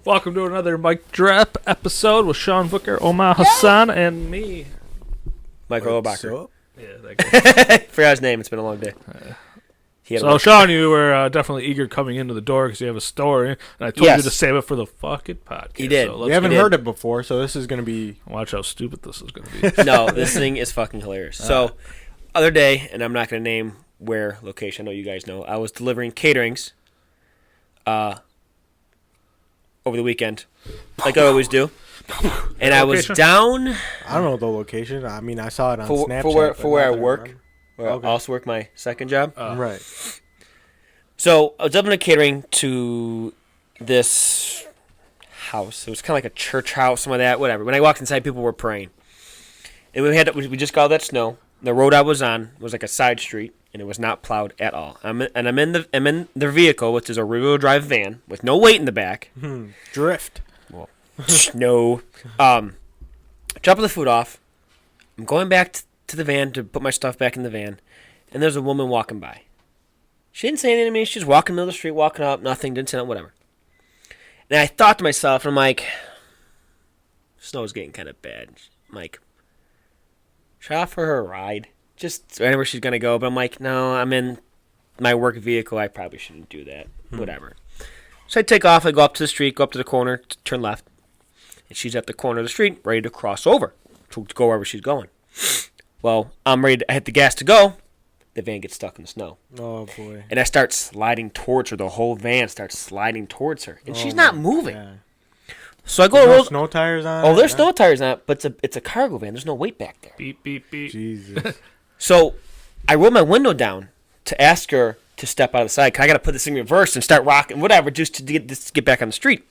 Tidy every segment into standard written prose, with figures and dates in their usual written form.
Welcome to another Mic Drop episode with Shawn Booker, Omer Hassan, and me. Michael Obacher. Yeah, that guy. Forgot his name. It's been a long day. So, Shawn, you were definitely eager coming into the door because you have a story, and I told you to save it for the fucking podcast. You did. So we haven't heard it before, so this is going to be... Watch how stupid this is going to be. No, this thing is fucking hilarious. So, other day, and I'm not going to name where location, I know you guys know, I was delivering caterings over the weekend, like I always do. And I was down... I don't know the location. I mean, I saw it on Snapchat. For where I work. Where I also work my second job. Right. So, I was delivering catering to this house. It was kind of like a church house, some of that, whatever. When I walked inside, people were praying. And we just got all that snow. The road I was on was like a side street, and it was not plowed at all. I'm in the vehicle, which is a rear-wheel drive van with no weight in the back. Drift. Well, no. Dropping the food off. I'm going back to the van to put my stuff back in the van, and there's a woman walking by. She didn't say anything to me. She's walking in the middle of the street, walking up, nothing, didn't say nothing, whatever. And I thought to myself, I'm like, snow's getting kind of bad. I'm like, should I offer her a ride? Just wherever she's going to go. But I'm like, no, I'm in my work vehicle. I probably shouldn't do that. Whatever. So I take off. I go up to the street, go up to the corner, turn left. And she's at the corner of the street, ready to cross over to go wherever she's going. Well, I'm ready to hit the gas to go. The van gets stuck in the snow. Oh, boy. And I start sliding towards her. The whole van starts sliding towards her. And she's not moving. God. So I go... There's no snow tires on it? Oh, there's snow tires on it, but it's a cargo van. There's no weight back there. Beep, beep, beep. Jesus. So I roll my window down to ask her to step out of the side. 'Cause I got to put this thing in reverse and start rocking, whatever, just to get back on the street.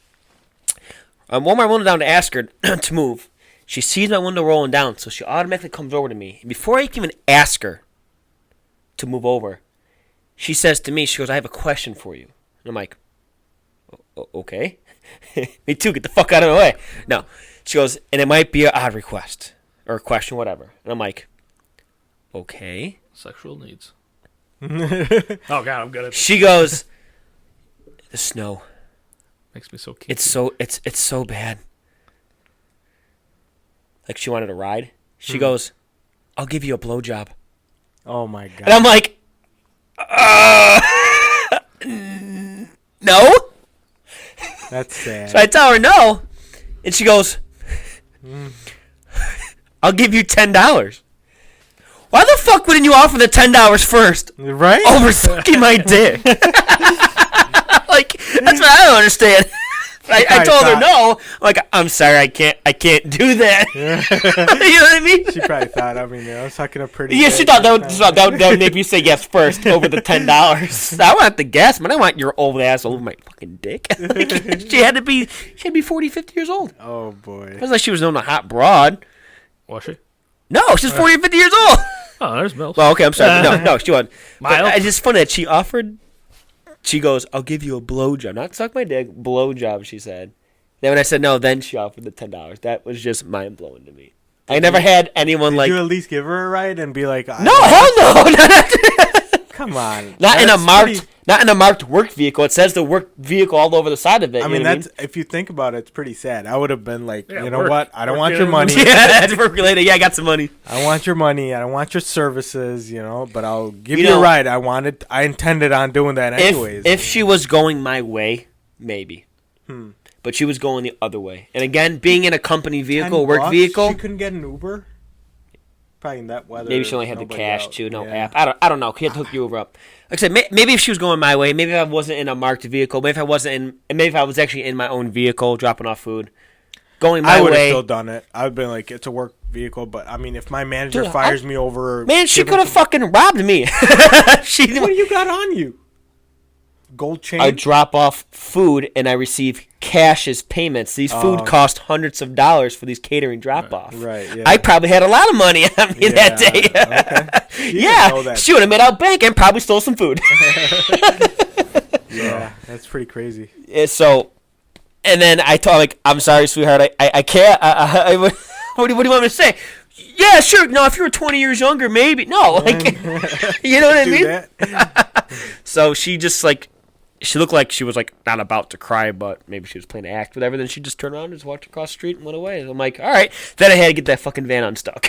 I roll my window down to ask her to move. She sees my window rolling down, so she automatically comes over to me. And before I can even ask her to move over, she says to me, she goes, I have a question for you. And I'm like, okay. Me too, get the fuck out of the way. No. She goes, and it might be an odd request or a question, whatever. And I'm like, okay. Sexual needs. Oh, God, I'm good at this. She goes, the snow. Makes me so cute. It's so bad. Like she wanted a ride. She goes, I'll give you a blowjob. Oh, my God. And I'm like, no. That's sad. So I tell her no. And she goes, I'll give you $10. Why the fuck wouldn't you offer the $10 first? Right? Over sucking my dick. Like, that's what I don't understand. I told her no. I'm like, I'm sorry, I can't do that. You know what I mean? She probably thought, I was sucking a pretty... Yeah, she thought that would make me say yes first over the $10. I want the guess, man. I want your old ass over my fucking dick. Like, she had to be 40, 50 years old. Oh, boy. It was like she was known a hot broad. Was she? No, she's 40 or 50 years old. Oh, there's Mills. Well, okay, I'm sorry. No, she wasn't. Mild. It's just funny that she offered... She goes, I'll give you a blowjob. Not suck my dick, blowjob, she said. Then when I said no, then she offered the $10. That was just mind-blowing to me. I never had anyone Did like... you at least give her a ride and be like... No, hell no! Come on. Not in a marked work vehicle. It says the work vehicle all over the side of it. I mean, if you think about it, it's pretty sad. I would have been like, Yeah, you know work. what? I don't want your money. Yeah, that's work related. Yeah, I got some money. I want your money. I don't want your services, but I'll give you a ride. I intended on doing that anyways. If she was going my way, maybe. But she was going the other way. And again, being in a company vehicle, work vehicle. She couldn't get an Uber? Probably in that weather. Maybe she only had the cash, out. too. No Yeah. app. I don't know. He had to hook you over up. Like I said, maybe if she was going my way, maybe if I wasn't in a marked vehicle, maybe if I was actually in my own vehicle dropping off food, going my way. I would have still done it. I would have been like, it's a work vehicle, but I mean, if my manager fires me over... Man, she could have fucking robbed me. What do you got on you? Gold chain? I drop off food and I receive cash as payments. These food cost hundreds of dollars for these catering drop-off. Right, yeah. I probably had a lot of money on me that day. Okay. Yeah, she would have made out bank and probably stole some food. Yeah, that's pretty crazy. So, and then I told her, like, I'm sorry, sweetheart, I can't. What do you want me to say? Yeah, sure. No, if you were 20 years younger, maybe. No, like, you know what I mean? That. So she just, like, she looked like she was like not about to cry, but maybe she was playing an act, whatever. Then she just turned around and just walked across the street and went away. And I'm like, all right. Then I had to get that fucking van unstuck.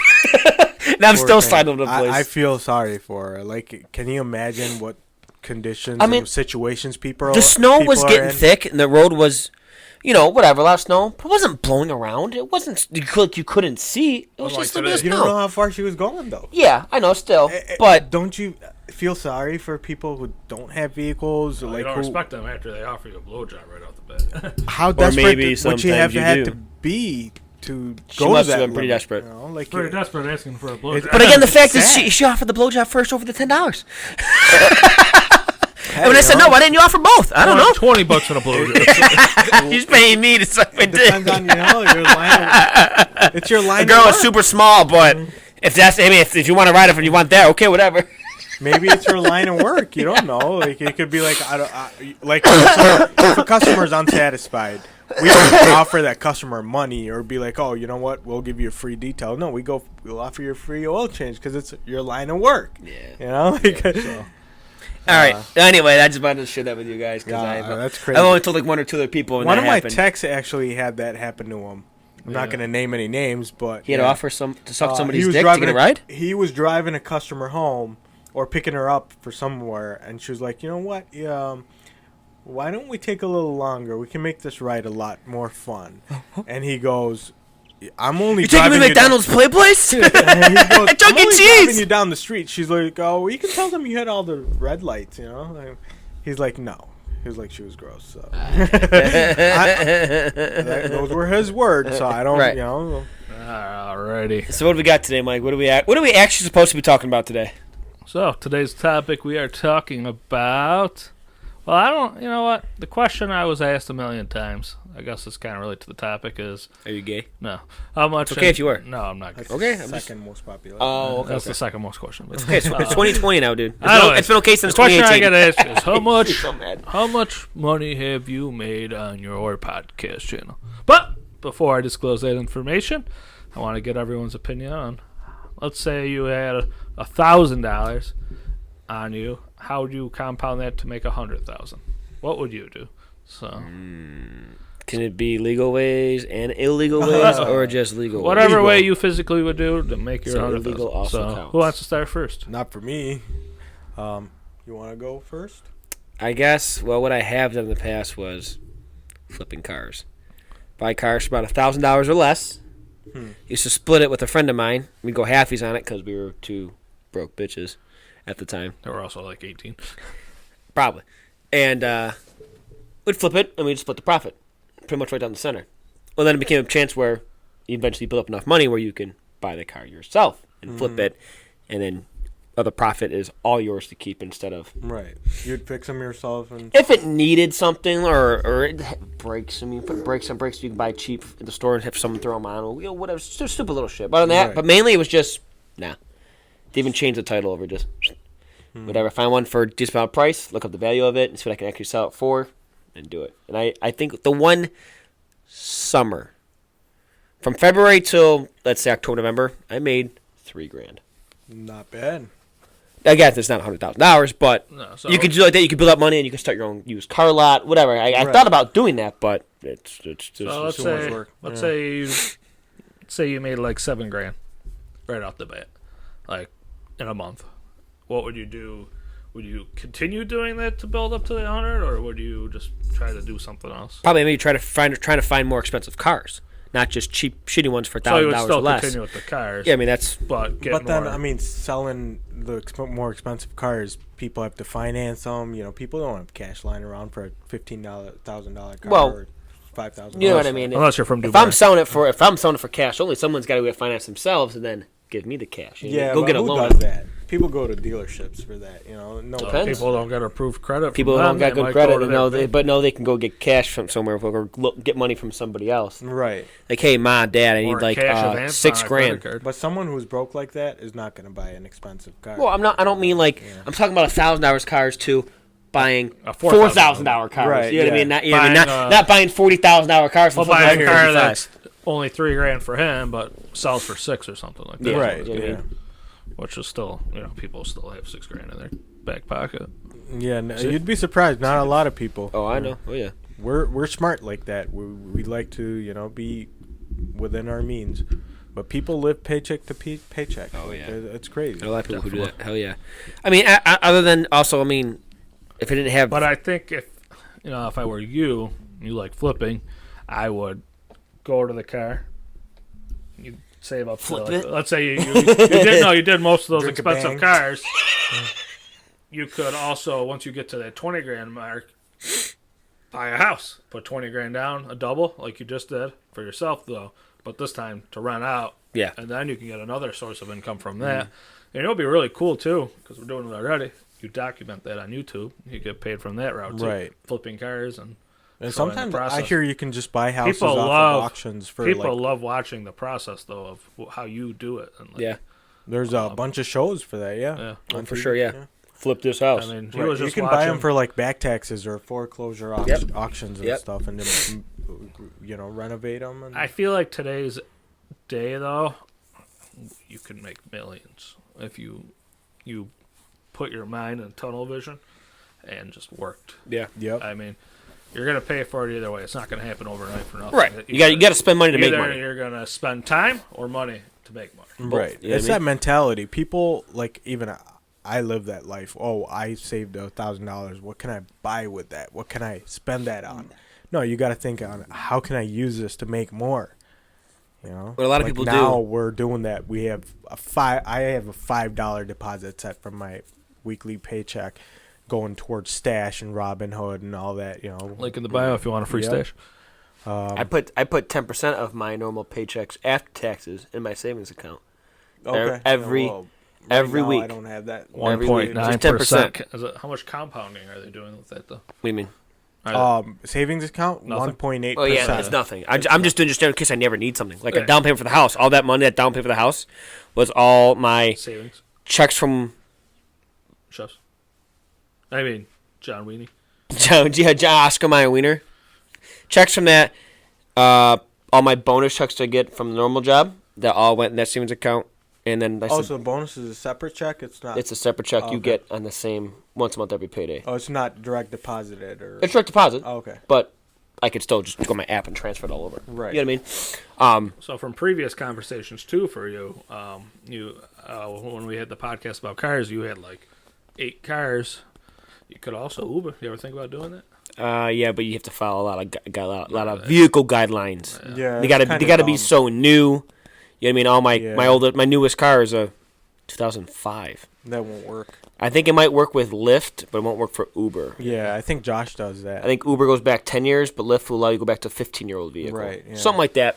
Now I'm still sliding over the place. I feel sorry for her. Like, can you imagine what conditions and situations people are in? The snow was getting thick, and the road was, whatever, a lot of snow. But it wasn't blowing around. It wasn't you couldn't see. It was just a little bit of snow. You don't know how far she was going, though. Yeah, I know, still. But don't you feel sorry for people who don't have vehicles? You don't respect them after they offer you a blowjob right off the bat. How desperate would she have had to be to go to that? Pretty desperate. Pretty desperate asking for a blowjob. But again, the fact is she offered the blowjob first over the $10. And when I said no, why didn't you offer both? I don't know. $20 on a blowjob. He's paying me to suck my dick. Depends on your line. It's your line. The girl is super small, but if you want to ride it and you want that, okay, whatever. Maybe it's her line of work. You don't know. Like it could be like if a customer is unsatisfied, we don't offer that customer money or be like, oh, you know what, we'll give you a free detail. No, we'll offer you a free oil change because it's your line of work. Yeah. All right. Anyway, I just wanted to share that with you guys because that's crazy. I've only told like one or two other people. One of my techs actually had that happen to him. I'm not going to name any names, but he had to offer to suck somebody's dick to get a ride. He was driving a customer home or picking her up for somewhere, and she was like, you know what? Why don't we take a little longer? We can make this ride a lot more fun. And he goes, I'm only You're taking me to McDonald's play place? And he goes, I'm only Cheese. driving you down the street. She's like, oh, you can tell them you had all the red lights, He's like, no. He was like, she was gross. So those were his words. So I don't, Alrighty. So what do we got today, Mike? What are we actually supposed to be talking about today? So today's topic, we are talking about. Well, you know what? The question I was asked a million times, I guess it's kind of related to the topic, is... Are you gay? No. How much... It's okay if you were. No, I'm not gay. Okay. Second most popular. Oh, okay. That's the second most question. It's okay. It's 2020 now, dude. It's been okay since 2018. The question I got to ask is, so how much money have you made on your podcast channel? But before I disclose that information, I want to get everyone's opinion on... Let's say you had $1,000 on you. How would you compound that to make 100,000? What would you do? So, can it be legal ways and illegal ways, or just legal? Whatever way you physically would do to make your 100,000. Also so, counts. Who wants to start first? Not for me. You want to go first? I guess. Well, what I have done in the past was flipping cars. Buy cars for about $1,000 or less. Used to split it with a friend of mine. We'd go halfies on it because we were two broke bitches at the time. They were also like 18. Probably. And we'd flip it, and we'd split the profit. Pretty much right down the center. Well, then it became a chance where you eventually build up enough money where you can buy the car yourself and flip it, and then the profit is all yours to keep instead of... Right. You'd fix them yourself. And if it needed something or it breaks, put brakes on brakes you can buy cheap at the store and have someone throw them on. Whatever. Just stupid little shit. But on that, but mainly it was just, nah. Didn't even change the title over, just whatever. Find one for a decent amount of price, look up the value of it, and see what I can actually sell it for, and do it. And I think the one summer, from February till, let's say, October, November, I made $3,000. Not bad. Again, it's not $100,000, but you could do like that. You could build up money, and you can start your own used car lot, whatever. I thought about doing that, but it's just so too much work. Let's say you made like $7,000 right off the bat, like in a month. What would you do? Would you continue doing that to build up to the 100, or would you just try to do something else? Probably maybe trying to find more expensive cars. Not just cheap, shitty ones for $1,000 or less. So you would still continue with the cars. Yeah, I mean, that's... But then, I mean, selling the more expensive cars, people have to finance them. People don't have cash lying around for a $15,000 car or $5,000. You know what I mean? Unless you're from Dubai. If I'm selling it for cash only, someone's got to get finance themselves and then give me the cash. Go get a loan. Who does that? People go to dealerships for that, No, people don't get approved credit. People don't got good credit, they can go get cash from somewhere or get money from somebody else. Right. Like, hey, Ma, Dad, I need like $6,000. But someone who's broke like that is not going to buy an expensive car. Well, I don't mean like I'm talking about $1,000 cars too. Buying $4,000 cars, right? You know what I mean? Not buying $40,000 cars. Well, buying a car that's only $3,000 for him, but sells for $6,000 or something like that. Right. Yeah. Which is still, people still have $6,000 in their back pocket. Yeah, no, you'd be surprised. Not a lot of people. Oh, I know. Oh, yeah. We're smart like that. We like to be within our means, but people live paycheck to paycheck. Oh yeah, it's crazy. There are a lot of people who do that. Hell yeah. I mean, other than also, I mean, if it didn't have, But I think if I were you like flipping, I would go to the car. You save up. Flip to, it? Let's say you did most of those Drink a expensive bang. cars. You could also, once you get to that 20 grand mark, buy a house. Put 20 grand down, a double, like you just did for yourself, though. But this time to rent out. yeah, And then you can get another source of income from that. And it'll be really cool, too, because we're doing it already. You document that on YouTube. You get paid from that route, too. Right. Flipping cars and And showing the sometimes I process. hear you can just buy houses People off love- of auctions for People like. love watching the process, though, of how you do it. And yeah, There's a bunch of shows for that. Yeah. Yeah. oh, On for TV, sure. Yeah. Flip this house. I mean, he Right. was You just can watching. buy them for like back taxes or foreclosure Yep. auctions and Yep. stuff, and then renovate them. And I feel like today's day, though, you can make millions if you put your mind in tunnel vision and just worked. yeah, yep. I mean, you're gonna pay for it either way. It's not gonna happen overnight for nothing. right. You got to spend money to make Either money. you're gonna spend time or money to make money. Right. You know It's what I that mentality. People like even I live that life. Oh, I saved $1,000. What can I buy with that? What can I spend that on? No, you got to think on how can I use this to make more. What a lot of people do. now we're doing that. We have I have a $5 deposit set from my weekly paycheck going towards Stash and Robinhood and all that. Link in the bio if you want a free Yep. stash. I put 10% of my normal paychecks after taxes in my savings account. Okay. every- Well, every now week. I don't have that. Every week. 1.9%. Just 10%. How much compounding are they doing with that, though? What do you mean? Savings account Nothing. 1.8%. Oh yeah, it's nothing. I'm just doing in case I never need something, like a Right. down payment for the house. All that money, that down payment for the house, was all my Savings. checks from Chefs. I mean, John Weenie. Oscar Mayer Wiener. Checks from that. All my bonus checks I get from the normal job, that all went in that savings account. And then Oh, so the bonus is a separate check? It's not. it's a separate check Oh, you okay. get on the same once a month every payday. Oh, it's not direct deposited or. It's direct deposit, Oh, okay. but I could still just go on my app and transfer it all over. Right. You know what I mean? So from previous conversations too, for you, when we had the podcast about cars, you had like 8 cars. You could also Uber. You ever think about doing that? Yeah, but you have to follow a lot of vehicle guidelines. Yeah. They gotta be so new. You know what I mean? All my newest car is a 2005. That won't work. I think it might work with Lyft, but it won't work for Uber. Yeah, I think Josh does that. I think Uber goes back 10 years, but Lyft will allow you to go back to a 15-year-old vehicle. Right, yeah. Something like that.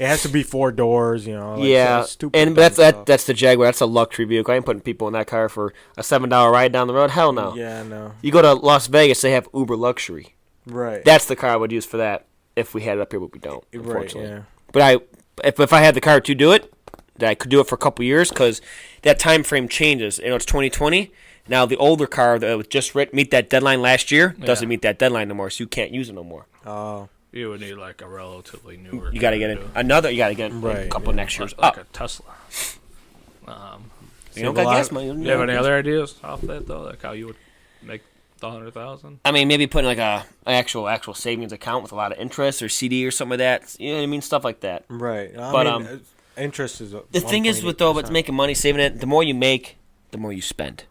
It has to be 4 doors, like yeah, stupid and dumb stuff. that's the Jaguar. That's a luxury vehicle. I ain't putting people in that car for a $7 ride down the road. Hell no. Yeah, no. You go to Las Vegas, they have Uber Luxury. Right. That's the car I would use for that if we had it up here, but we don't, Right, unfortunately. yeah. But if I had the car to do it, that I could do it for a couple years because that time frame changes. It's 2020. Now the older car that was just meet that deadline last year doesn't meet that deadline no more, so you can't use it no more. Oh. You would need like a relatively newer. You got to get it. You got to get Right, a couple next years like up. a Tesla. You don't got gas money. Do you have any other ideas off that though? Like how you would make the 100,000? I mean, maybe putting like an actual savings account with a lot of interest or CD or something like that. You know what I mean? Stuff like that. Right. But, interest is The thing is with making money, saving it, the more you make, the more you spend.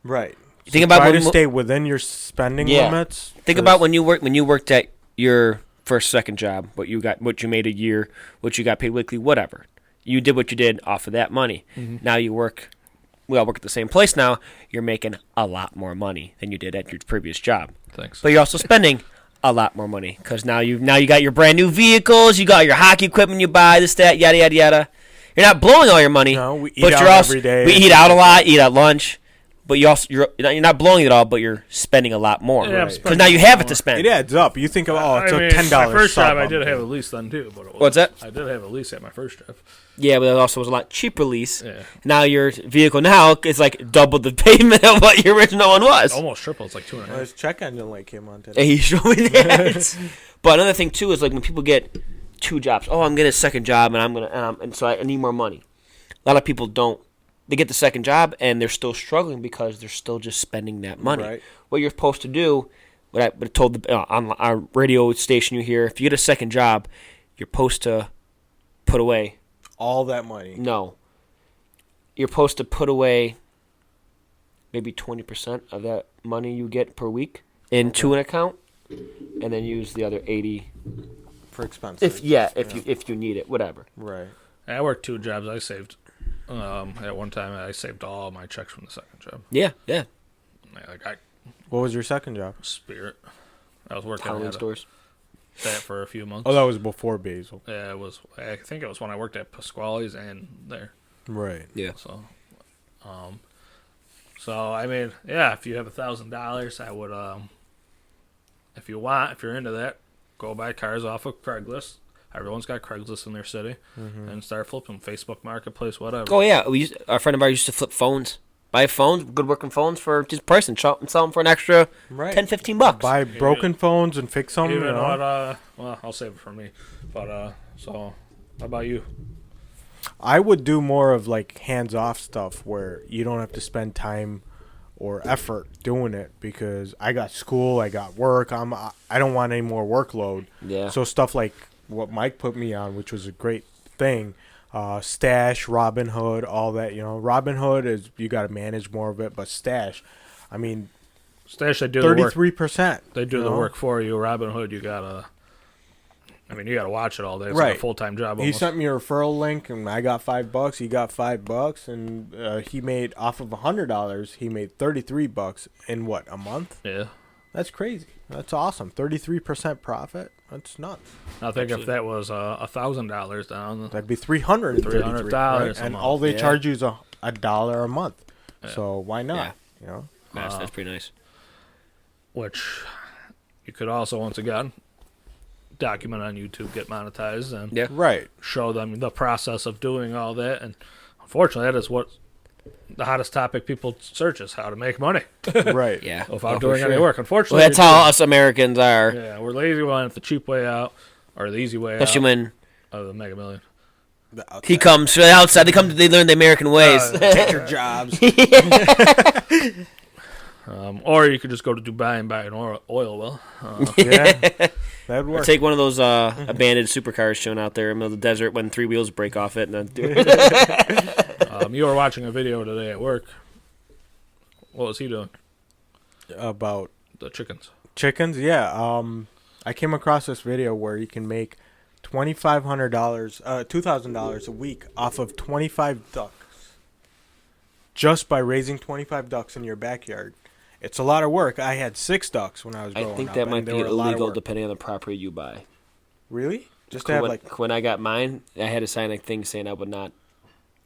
Right. Think about try when to stay within your spending limits. Think about when you worked at your first second job, what you made a year, what you got paid weekly, whatever. You did what you did off of that money. Mm-hmm. Now we all work at the same place now. You're making a lot more money than you did at your previous job. Thanks. But you're also spending a lot more money because now you got your brand new vehicles, you got your hockey equipment you buy, this, that, yada, yada, yada. You're not blowing all your money. No, we eat but out you're also, every day. We eat out a lot, eat at lunch. But you're not blowing it all, but you're spending a lot more. Yeah, I'm Because spending now you a have lot it to more. spend. It adds up. You think of it's I mean, a $10. My first sub job, I up did there. have a lease then too. But it was, What's that? I did have a lease at my first job. Yeah, but it also was a lot cheaper lease. Yeah. Now your vehicle now is like double the payment of what your original one was. Almost triple. It's like 2.5. His check engine light came on And today. he showed me that. But another thing too is like when people get 2 jobs. Oh, I'm getting a second job, and and so I need more money. A lot of people don't they get the second job and they're still struggling because they're still just spending that money. Right. What you're supposed to do, what I told on our radio station you hear, if you get a second job, you're supposed to put away. All that money. No. You're supposed to put away maybe 20% of that money you get per week into an account, and then use the other 80 For expenses. if you need it, whatever. Right. I worked 2 jobs. I saved at one time. I saved all my checks from the second job. Yeah. What was your second job? Spirit. I was working Halloween at stores. that for a few months. Oh, that was before Basil. Yeah, it was. I think it was when I worked at Pasquale's and there. Right. Yeah. So I mean, yeah, if you have $1,000, I would if you're into that, go buy cars off of Craigslist. Everyone's got Craigslist in their city, and start flipping Facebook Marketplace, whatever. Oh yeah, our friend of ours used to flip phones. Buy phones, good working phones for just price and sell them for an extra Right. $10-15. Buy broken phones and fix them. Even You know? what, well, I'll save it for me. But so, how about you? I would do more of like hands-off stuff where you don't have to spend time or effort doing it because I got school, I got work. I don't want any more workload. Yeah. So stuff like what Mike put me on, which was a great thing, Stash, Robinhood, all that. You know, Robinhood is you got to manage more of it, but Stash, I mean, Stash, they do the work. 33%. They do the work for you. Robinhood, you gotta watch it all day. It's Right. like a full-time job. He Almost. sent me a referral link, and I got $5. He got $5, and he made off of $100. He made $33 in what, a month? Yeah. That's crazy. That's awesome. 33% profit. That's nuts. I think if that was $1,000 down, That'd be $333. $300 right? a And month. all they Yeah. charge you is a dollar a month. Yeah. So why not? Yeah. You know. That's pretty nice. which you could also once again document on YouTube, get monetized, and Yeah. Right. show them the process of doing all that. And unfortunately, that is what the hottest topic people search is: how to make money Right. Yeah. without for doing any sure. work. Unfortunately, Well, that's how us Americans are. Yeah, we're lazy. We want the cheap way out or the easy way Especially out when of the Mega Million. he comes from the outside. They learn the American ways. Take your jobs. Or you could just go to Dubai and buy an oil well. Yeah. That'd Or work. take one of those abandoned supercars shown out there in the middle of the desert when 3 wheels break off it. And then You were watching a video today at work. What was he doing? About The chickens. chickens, yeah. I came across this video where you can make $2,500, $2,000 a week off of 25 ducks, just by raising 25 ducks in your backyard. It's a lot of work. I had 6 ducks when I was I growing think up, that and might they be were a lot of illegal work. depending on the property you buy. Really? Just to have like When I got mine, I had to sign a thing saying I would not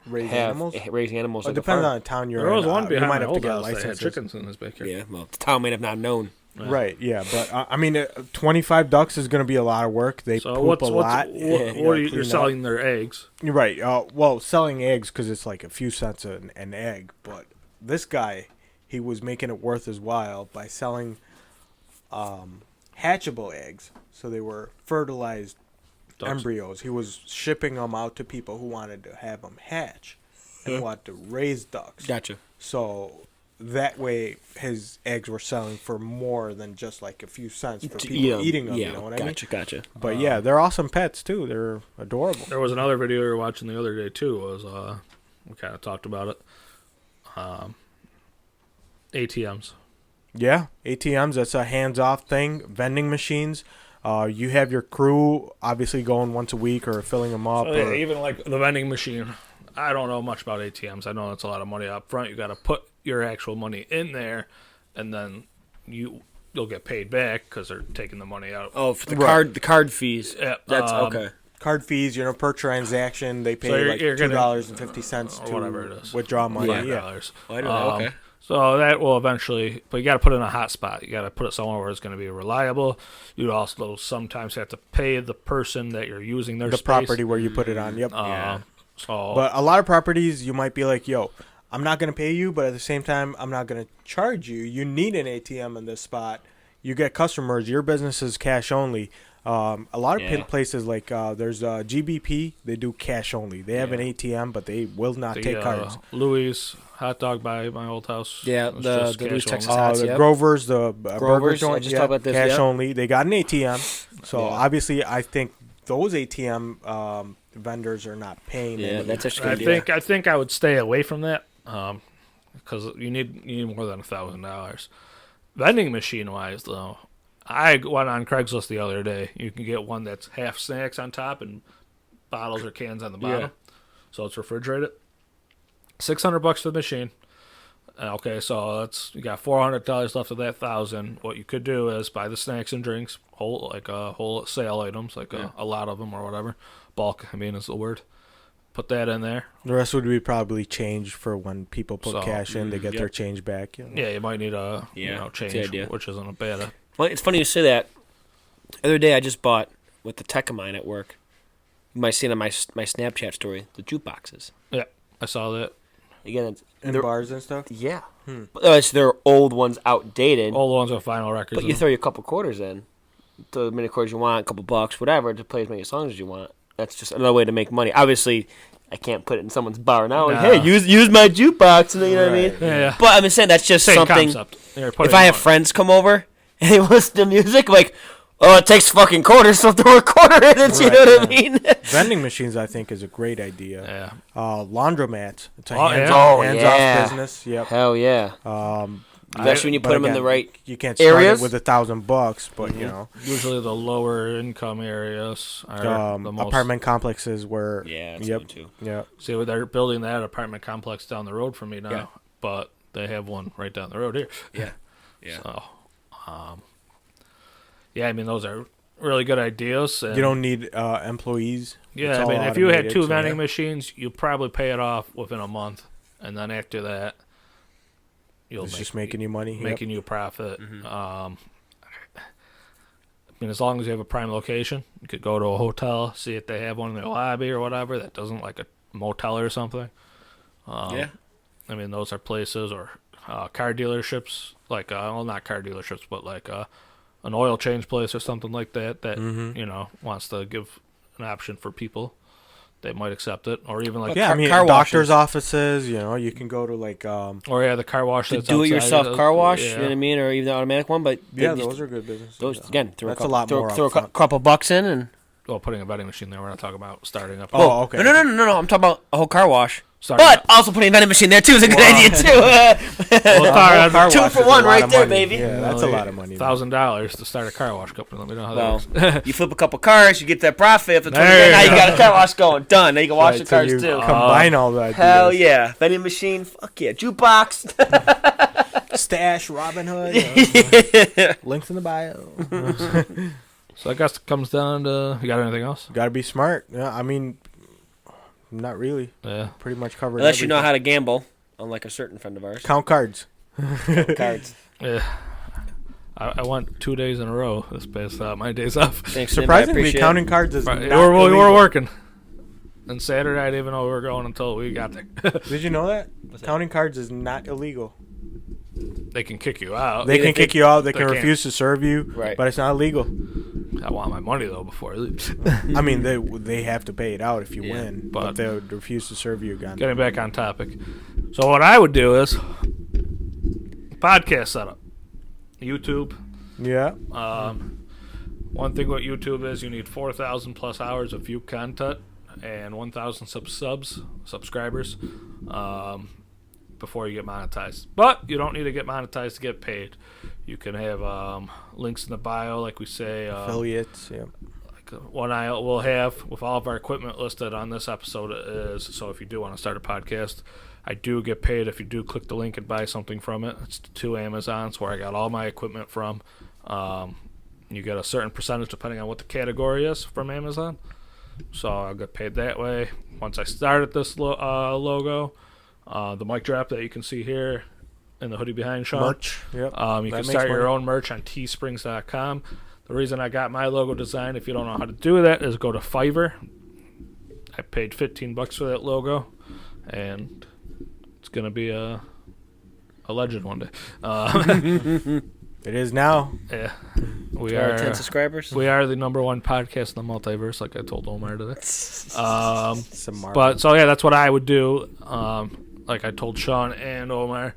raise have animals. raising animals. Well, it like a depends farm. on the town you're There was in. one You behind might my have to old get house that had licenses. chickens in his backyard. Yeah, well, the town may have not known. Yeah. Right, yeah, but I mean, 25 ducks is going to be a lot of work. They So poop a lot. what You are gotta you're clean selling their eggs? You're right. Well, selling eggs because it's like a few cents an egg. But this guy, he was making it worth his while by selling hatchable eggs. So they were fertilized Ducks. embryos. He was shipping them out to people who wanted to have them hatch and wanted to raise ducks. Gotcha. So that way his eggs were selling for more than just like a few cents for people eating them. Yeah, You know what I mean? gotcha. But yeah, they're awesome pets too. They're adorable. There was another video we were watching the other day too. Was we kind of talked about it. ATMs. Yeah, ATMs, that's a hands-off thing. Vending machines, you have your crew obviously going once a week or filling them up. So, yeah, or, even like the vending machine. I don't know much about ATMs. I know it's a lot of money up front. You got to put your actual money in there, and then you'll get paid back because they're taking the money out. Oh, for the Right. card fees. Yeah, That's okay. card fees, per transaction, they pay So like you're getting- $2.50 or to whatever it is. withdraw money. $5. Yeah. I don't know. Okay. So that will eventually, but you got to put it in a hot spot. You got to put it somewhere where it's going to be reliable. You also sometimes have to pay the person that you're using their The space. property where you put it on. Yep. So, But a lot of properties, you might be like, yo, I'm not going to pay you, but at the same time, I'm not going to charge you. You need an ATM in this spot. You get customers. Your business is cash only. A lot of Yeah. places like there's GBP. They do cash only. They have an ATM, but they will not take cards. Louis hot dog by my old house. Yeah, It's the just Louis, cash Texas only. Hots, The yep. Grover's, the burger Grover's, joint, I just talked about this, cash yep. only. They got an ATM, so Yeah. obviously I think those ATM vendors are not paying. Yeah, any- that's actually good idea. I think I would stay away from that because you need more than $1,000. Vending machine wise though, I went on Craigslist the other day. You can get one that's half snacks on top and bottles or cans on the bottom, so it's refrigerated. $600 for the machine. Okay, so you got $400 left of that $1,000. What you could do is buy the snacks and drinks, whole sale items, like a lot of them or whatever. Bulk, I mean, is the word. Put that in there. The rest would be probably change for when people put cash in. They get yep. their change back. You know? Yeah, you might need a that's the change, idea. which isn't a bad. Well, it's funny you say that. The other day I just bought, with the tech of mine at work, you might see it on my Snapchat story, the jukeboxes. Yeah, I saw that. Again, In bars and stuff. yeah. But, it's their old ones outdated. All the ones with vinyl records. But you throw your couple quarters in, the many quarters you want, a couple bucks, whatever, to play as many songs as you want. That's just another way to make money. Obviously, I can't put it in someone's bar now. Like, hey, use my jukebox, and you know what I mean. Yeah. But I'm saying that's just Same something. concept. If I have friends come over and they listen to music, like, oh, it takes fucking quarters, so throw a quarter in it. You know what I mean? Vending machines, I think, is a great idea. Yeah. Laundromats. It's a yeah. hands-off business. Yep. Hell yeah. Especially when you But put them in again, the right. You can't start areas? it with $1,000, but you know, Usually the lower income areas are the most. apartment complexes where. Yeah, that's Yep. one too. Yeah. See, they're building that apartment complex down the road from me now, Yeah. but they have one right down the road here. Yeah. Yeah. So, yeah, I mean those are really good ideas. And You don't need employees. It's Yeah, I all mean if you had automated, two so- vending machines, you probably pay it off within a month, and then after that, you'll It's just making you money. Yep. making you a profit. I mean, as long as you have a prime location, you could go to a hotel, see if they have one in their lobby or whatever that doesn't like a motel or something. Yeah. I mean, those are places or car dealerships, like well, not car dealerships, but like an oil change place or something like that. That you know wants to give an option for people. They might accept it, or even like Yeah, I mean, car doctors' washes. offices. You know, you can go to like. or the car wash. To that's do it outside yourself of- car wash, yeah. you know what I mean? Or even the automatic one, but Yeah, they just- those are good businesses. those yeah. again, throw That's a a lot couple, more throw a upfront. couple bucks in and Well, putting a vending machine there, we're not talking about starting up. Oh, okay. No, I'm talking about a whole car wash. Starting But up. also putting a vending machine there too is a good idea too. Well, Car Two wash for is a one lot right of there, money. baby. Yeah, that's a lot of money. $1,000 to start a car wash company. Let me know how Well, that works. you flip a couple cars, you get that profit. After 20 There you now you go. got a car wash going. Done. Now you can wash Right, the so cars you too. Combine all that. Hell yeah. Vending machine, fuck yeah. Jukebox. Stash, Robin Hood. You know, links in the bio. So I guess it comes down to, you got anything else? Got to be smart. Yeah, I mean, not really. Yeah. Pretty much covered. Unless you know everything. how to gamble, unlike a certain friend of ours. Count cards. Cards. Yeah. I went 2 days in a row this past my days off. Thanks, Nim, I Surprisingly, appreciate counting cards is not We were illegal. working. And Saturday, I didn't even know we were going until we got there. Did you know that? that? Counting cards is not illegal. They can kick you out. They can kick you out. They they can can't. refuse to serve you. Right. But it's not illegal. I want my money, though, before I leave. I mean, they have to pay it out if you Yeah, win, but- but they would refuse to serve you again. Getting back on topic. So what I would do is podcast setup. YouTube. Yeah. One thing with YouTube is you need 4,000 plus hours of view content and 1,000 subscribers before you get monetized. But you don't need to get monetized to get paid. You can have links in the bio, like we say. Affiliates. Yeah. One I will have with all of our equipment listed on this episode is, so if you do want to start a podcast, I do get paid if you do click the link and buy something from it. It's to Amazon's where I got all my equipment from. You get a certain percentage depending on what the category is from Amazon. So I'll get paid that way. Once I started this logo, the mic drop that you can see here and the hoodie behind Shawn. Merch. Yep. You That can makes start your money. own merch on teesprings.com. The reason I got my logo designed, if you don't know how to do that, is go to Fiverr. I paid $15 for that logo, and it's going to be a legend one day. It is now. Yeah. We To our are 10 subscribers. We are the number one podcast in the multiverse, like I told Omer today. Some But so yeah, that's what I would do. Like I told Shawn and Omer,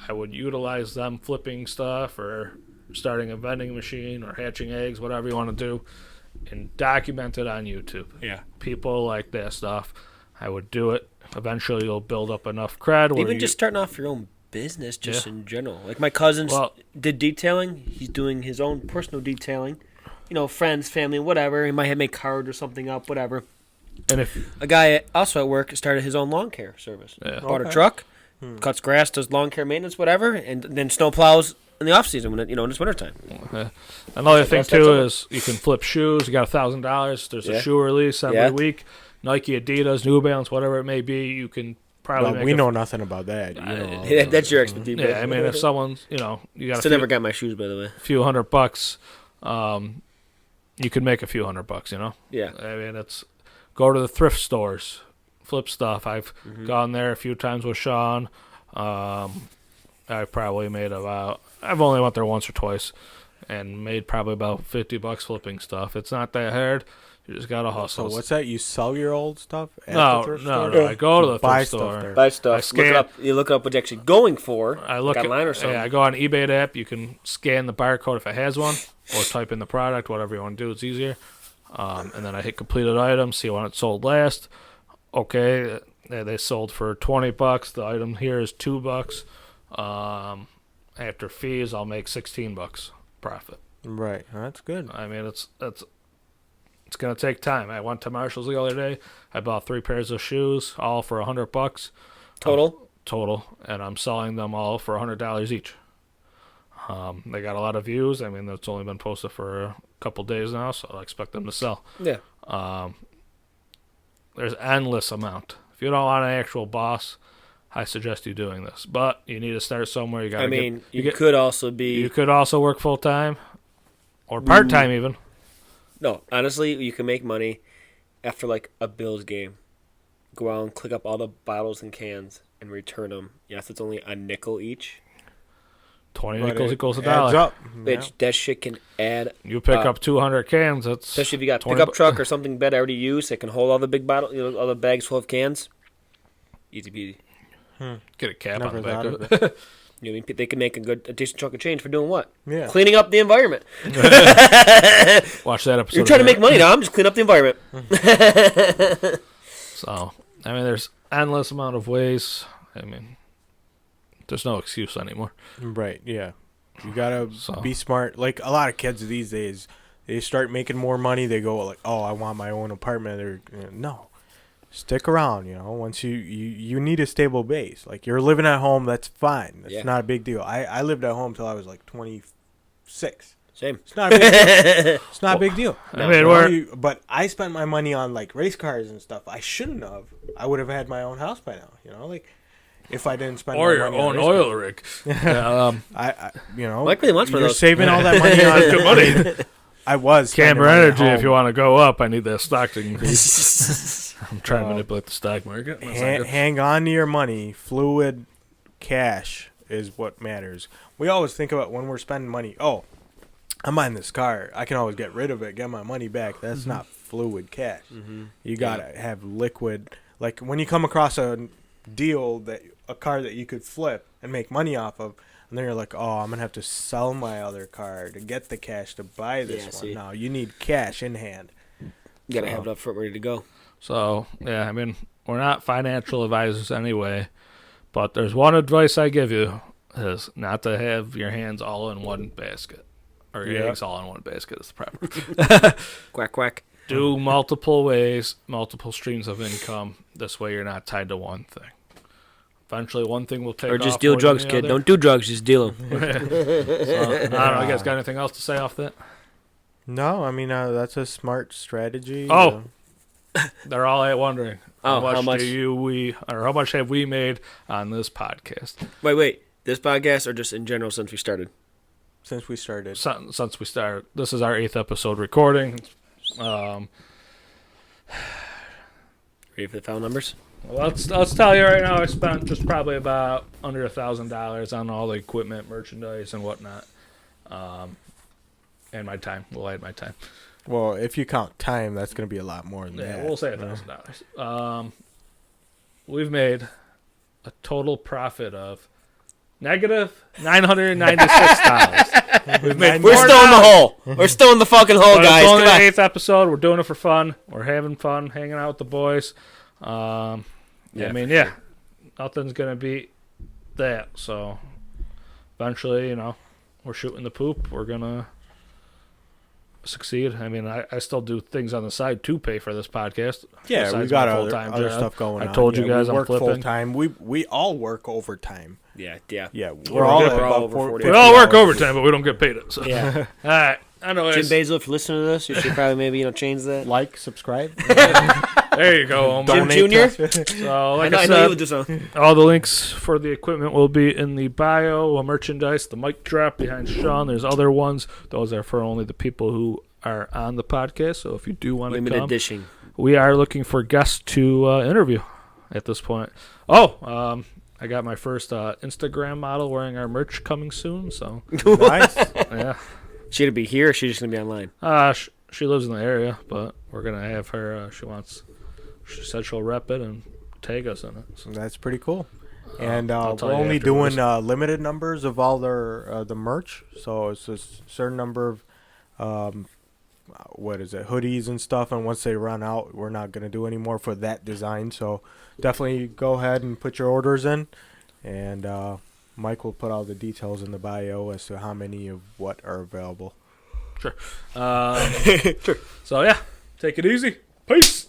I would utilize them flipping stuff or starting a vending machine or hatching eggs, whatever you want to do, and document it on YouTube. Yeah. People like that stuff. I would do it. Eventually, you'll build up enough cred. Where Even just starting off your own business, just in general. Like my cousin did detailing. He's doing his own personal detailing. You know, friends, family, whatever. He might have made cards or something up, whatever. and if A guy also at work started his own lawn care service. Yeah. Bought a truck, cuts grass, does lawn care maintenance, whatever, and then snow plows in the off season when when it's wintertime. Another thing that's too up. is you can flip shoes. You got $1,000. There's Yeah. a shoe release every Yeah. week. Nike, Adidas, New Balance, whatever it may be. You can probably Well, make we a know nothing about that. You know. That's your expertise. Yeah, I mean, if someone's, you got Still never got my shoes, by the way. a few $100, you could make a few $100, Yeah. I mean, it's go to the thrift stores, flip stuff. I've gone there a few times with Shawn. I probably made I've only went there once or twice and made probably about $50 flipping stuff. It's not that hard. You just got to So hustle. what's that? You sell your old stuff? At No, the thrift no, store? no. I go to the Buy thrift stuff store. there. Buy stuff. I scan- You look up what you're actually going for. I look like at online or something. Yeah, I go on eBay app. You can scan the barcode if it has one, or type in the product. Whatever you want to do, it's easier. And then I hit completed items. See when it sold last. Okay, they sold for $20. The item here is $2. After fees, I'll make $16 profit. Right. That's good. I mean, it's gonna take time. I went to Marshall's the other day. I bought 3 pairs of shoes, all for $100 Total. and I'm selling them all for $100 each. They got a lot of views. I mean, it's only been posted for a couple days now, so I expect them to sell. Yeah. There's endless amount. If you don't want an actual boss, I suggest you doing this. But you need to start somewhere. You got. I mean, you could also be. You could also work full time, or part time even. No, honestly, you can make money after like a Bills game. Go out and click up all the bottles and cans and return them. Yes, it's only a nickel each. 20 But nickels it equals adds $1. up. Bitch, that shit can add. You pick up 200 cans. That's Especially if you got a 20 pickup truck or something bed already used that can hold all the big bottle, all the bags full of cans. Easy peasy. Get a cap Never on the back thought of of it. You know what I mean? They can make a decent chunk of change for doing what? Yeah. Cleaning up the environment. Watch that episode. You're trying to of make money now. I'm just cleaning up the environment. So, I mean, there's endless amount of ways. I mean, there's no excuse anymore. Right. Yeah. You gotta So- be smart. Like a lot of kids these days, they start making more money. They go like, "Oh, I want my own apartment." Or no, stick around. Once you need a stable base. Like you're living at home, that's fine. It's Yeah. not a big deal. I lived at home till I was like 26. Same. It's not a big deal. It's not a big deal. I mean, But I spent my money on like race cars and stuff. I shouldn't have. I would have had my own house by now. Like if I didn't spend or my your money on own race oil cars. rig. Yeah, I Mike really wants one of you're those. saving all that money on Good money. I was spending Camber money at Energy, if home. you want to go up, I need that stock to increase. I'm trying to manipulate the stock market. That's not good. Hang on to your money. Fluid cash is what matters. We always think about when we're spending money. Oh, I'm buying this car. I can always get rid of it, get my money back. That's not fluid cash. You gotta have liquid. Like when you come across a deal a car that you could flip and make money off of, and then you're like, oh, I'm gonna have to sell my other car to get the cash to buy this one. see. No, you need cash in hand. You gotta have it up front ready to go. So, yeah, I mean, we're not financial advisors anyway, but there's one advice I give you is not to have your hands all in one basket. Or your Yeah. eggs all in one basket is the proper. Quack, quack. Do multiple ways, multiple streams of income. This way you're not tied to one thing. Eventually one thing will take Or just off deal more than drugs, the kid. other. Don't do drugs, just deal them. So, I don't know, you guys got anything else to say off that? No, I mean that's a smart strategy. Oh. They're all wondering Oh, how how much much? how much have we made on this podcast Wait. This podcast or just in general since we started? Since we started. since we started. This is our 8th episode recording. Ready for the final numbers? Let's tell you right now. I spent just probably about under $1,000 on all the equipment, merchandise, and whatnot. and my time. We'll add my time. Well, if you count time, that's going to be a lot more than Yeah, that. we'll say $1,000. We've made a total profit of negative $996. We've made We're still in the hole. We're still in the fucking hole, guys. It's only Come the on. 8th episode. We're doing it for fun. We're having fun, hanging out with the boys. I mean, nothing's going to beat that. So eventually, we're shooting the poop. We're going to succeed. I mean, I still do things on the side to pay for this podcast. Yeah, we besides got my other full-time job. stuff going on. I told you Yeah, guys we I'm work flipping. full time. We all work overtime. Yeah. Yeah, We're all all at about over 40. 50 We all work hours. overtime, but we don't get paid it. So. Yeah. All right. Anyways, Jim Basil, if you're listening to this, you should probably maybe change that. Like, subscribe. there you go, Omer. Jim Donate Jr.? to us. So, like I I know you said, would do so. all the links for the equipment will be in the bio. Merchandise, the mic drop behind Shawn. There's other ones. Those are for only the people who are on the podcast. So if you do want to Limited come, edition. we are looking for guests to interview at this point. I got my first Instagram model wearing our merch coming soon. So Nice. yeah, She gonna be here or she just gonna be online? she lives in the area, but we're gonna have her. She said she'll rep it and tag us in it. So. That's pretty cool. And I'll tell we're you only afterwards. doing limited numbers of all their the merch. So it's a certain number of hoodies and stuff. And once they run out, we're not going to do any more for that design. So definitely go ahead and put your orders in. And Mike will put all the details in the bio as to how many of what are available. Sure. So yeah, take it easy. Peace.